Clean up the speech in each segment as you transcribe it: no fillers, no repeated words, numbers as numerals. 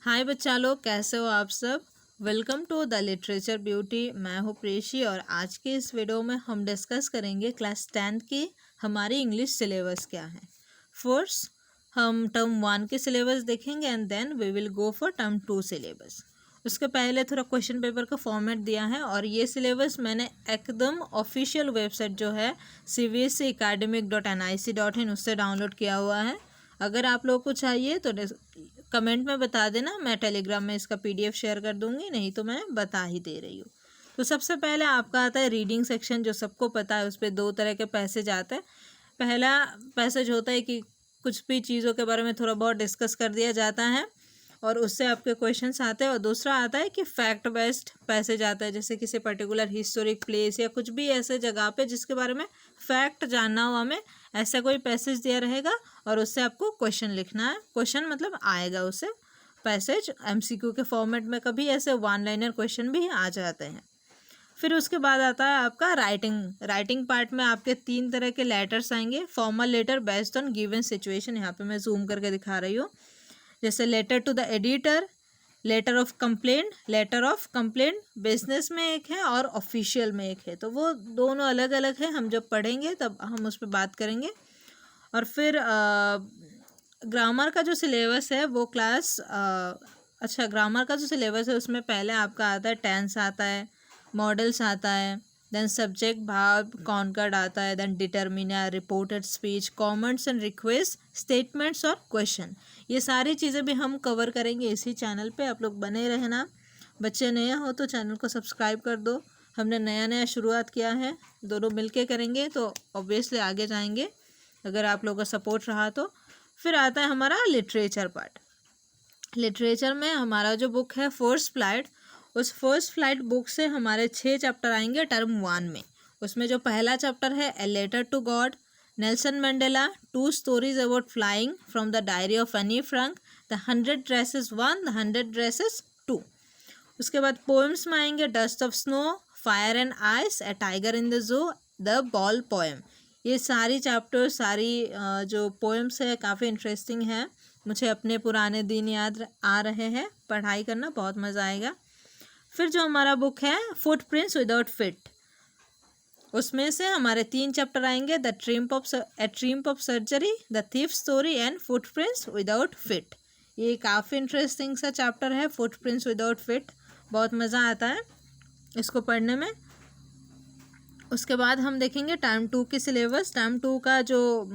हाय बच्चा लोग, कैसे हो आप सब। Welcome to the literature beauty. मैं हूँ प्रेशी और आज के इस वीडियो में हम डिस्कस करेंगे क्लास 10th की हमारी इंग्लिश सिलेबस क्या है। फर्स्ट हम टर्म 1 के सिलेबस देखेंगे and then we will go for term 2 syllabus. उसके पहले थोड़ा क्वेश्चन पेपर का फॉर्मेट दिया है और ये सिलेबस मैंने एकदम ऑफिशियल वेबसाइट जो है cbseacademic.nic.in उससे डाउनलोड किया हुआ है। अगर आप लोगों को चाहिए तो कमेंट में बता देना, मैं टेलीग्राम में इसका पीडीएफ शेयर कर दूंगी, नहीं तो मैं बता ही दे रही हूँ। तो सबसे पहले आपका आता है रीडिंग सेक्शन, जो सबको पता है। उस पर 2 तरह के पैसेज आते हैं। पहला पैसेज होता है कि कुछ भी चीज़ों के बारे में थोड़ा बहुत डिस्कस कर दिया जाता है और उससे आपके क्वेश्चंस आते हैं। और दूसरा आता है कि फैक्ट बेस्ड पैसेज आता है, जैसे किसी पर्टिकुलर हिस्टोरिक प्लेस या कुछ भी ऐसे जगह पे जिसके बारे में फैक्ट जानना हो हमें, ऐसा कोई पैसेज दिया रहेगा और उससे आपको क्वेश्चन लिखना है। क्वेश्चन मतलब आएगा उससे पैसेज एमसीक्यू के फॉर्मेट में, कभी ऐसे 1 लाइनर क्वेश्चन भी आ जाते हैं। फिर उसके बाद आता है आपका राइटिंग पार्ट में आपके 3 तरह के लेटर्स आएंगे। Formal letter based on given situation, यहाँ पे मैं जूम करके दिखा रही हूँ। जैसे letter to the editor, letter of complaint business में एक है और ऑफिशियल में एक है, तो वो दोनों अलग अलग है। हम जब पढ़ेंगे तब हम उस पर बात करेंगे। और फिर ग्रामर का जो सिलेबस है वो ग्रामर का जो सिलेबस है उसमें पहले आपका आता है टेंस आता है, मॉडल्स आता है, देन सब्जेक्ट भाव कॉन्कर्ड आता है, then determiner, reported speech, comments and request, statements और क्वेश्चन। ये सारी चीज़ें भी हम कवर करेंगे इसी चैनल पे, आप लोग बने रहना। बच्चे नए हो तो चैनल को सब्सक्राइब कर दो। हमने नया शुरुआत किया है, दोनों मिलके करेंगे तो ऑब्वियसली आगे जाएंगे अगर आप लोगों का सपोर्ट रहा तो। फिर आता है हमारा लिटरेचर पार्ट। लिटरेचर में हमारा जो बुक है फर्स्ट फ्लाइट, उस फर्स्ट फ्लाइट बुक से हमारे 6 चैप्टर आएंगे टर्म 1 में। उसमें जो पहला चैप्टर है a letter to God, Nelson Mandela, 2 stories about flying from the diary of Anne Frank, the 100 dresses 1, the 100 dresses 2। उसके बाद पोएम्स में आएंगे dust of snow, fire and ice, a tiger in the zoo, the ball poem. ये सारी chapter जो poems है काफ़ी interesting है। मुझे अपने पुराने दिन याद आ रहे हैं, पढ़ाई करना बहुत मज़ा आएगा। फिर जो हमारा बुक है फुटप्रिंट्स विदाउट फिट, उसमें से हमारे 3 चैप्टर आएंगे the triumph of surgery, the thief story and footprints without fit. ये काफ़ी इंटरेस्टिंग सा चैप्टर है फुटप्रिंट्स विदाउट फिट, बहुत मज़ा आता है इसको पढ़ने में। उसके बाद हम देखेंगे टर्म 2 की सिलेबस। टर्म 2 का जो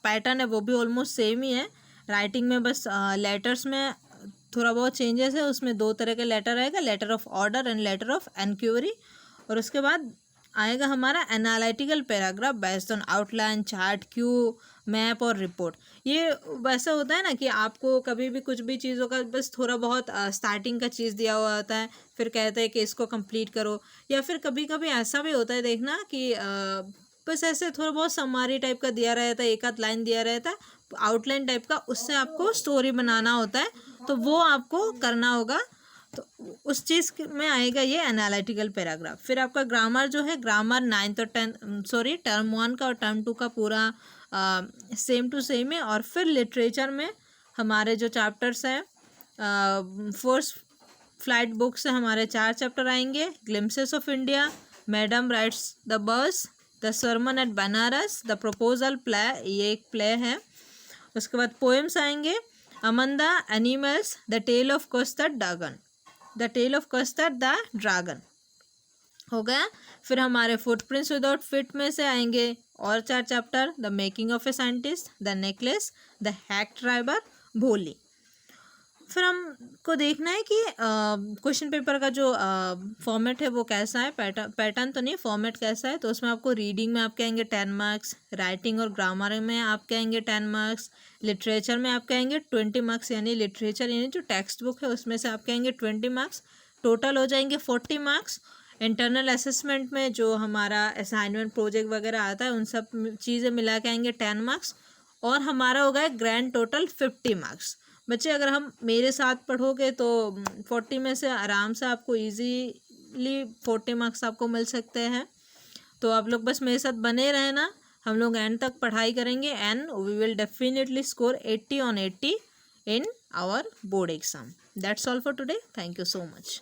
पैटर्न है वो भी ऑलमोस्ट सेम ही है। राइटिंग में बस लेटर्स में थोड़ा बहुत चेंजेस है। उसमें 2 तरह के लेटर आएगा, letter of order and letter of enquiry. और उसके बाद आएगा हमारा analytical paragraph based on outline, chart, cue, map और रिपोर्ट। ये वैसा होता है ना कि आपको कभी भी कुछ भी चीज़ों का बस थोड़ा बहुत स्टार्टिंग का चीज़ दिया हुआ होता है, फिर कहते हैं कि इसको कंप्लीट करो। या फिर कभी कभी ऐसा भी होता है देखना कि बस ऐसे थोड़ा बहुत समरी टाइप का दिया रहता है, एक आध लाइन दिया रहता है आउटलाइन टाइप का, उससे आपको स्टोरी बनाना होता है, तो वो आपको करना होगा। तो उस चीज़ में आएगा ये एनालिटिकल पैराग्राफ। फिर आपका ग्रामर जो है, ग्रामर 9th और टर्म 1 का और टर्म 2 का पूरा सेम टू सेम है। और फिर लिटरेचर में हमारे जो चैप्टर्स हैं फर्स्ट फ्लाइट बुक से हमारे 4 चैप्टर आएंगे, glimpses of India, madam rides the bus, the sermon at Banaras, the proposal play, ये एक प्ले है। उसके बाद पोएम्स आएंगे Amanda, animals, the tale of custard the dragon हो गया। फिर हमारे फुटप्रिंट्स विदाउट फिट में से आएंगे और 4 chapter, the making of a scientist, the necklace, the hack driver, भोली। फिर हमको देखना है कि क्वेश्चन पेपर का जो फॉर्मेट है वो कैसा है, पैटर्न तो नहीं, फॉर्मेट कैसा है। तो उसमें आपको रीडिंग में आपके आएंगे 10 मार्क्स, राइटिंग और ग्रामर में आपके आएंगे 10 मार्क्स, लिटरेचर में आपके आएंगे 20 मार्क्स, यानी लिटरेचर यानी जो टेक्स्ट बुक है उसमें से आपके आएंगे 20 मार्क्स, टोटल हो जाएंगे 40 मार्क्स। इंटरनल असेसमेंट में जो हमारा असाइनमेंट प्रोजेक्ट वगैरह आता है उन सब चीज़ें मिला के आएंगे 10 मार्क्स, और हमारा हो गया ग्रैंड टोटल 50 मार्क्स। बच्चे अगर हम मेरे साथ पढ़ोगे तो 40 में से आराम से आपको इजीली 40 मार्क्स आपको मिल सकते हैं। तो आप लोग बस मेरे साथ बने रहना, हम लोग एंड तक पढ़ाई करेंगे and we will definitely score 80 on 80 in our board exam. That's all for today. Thank you so much.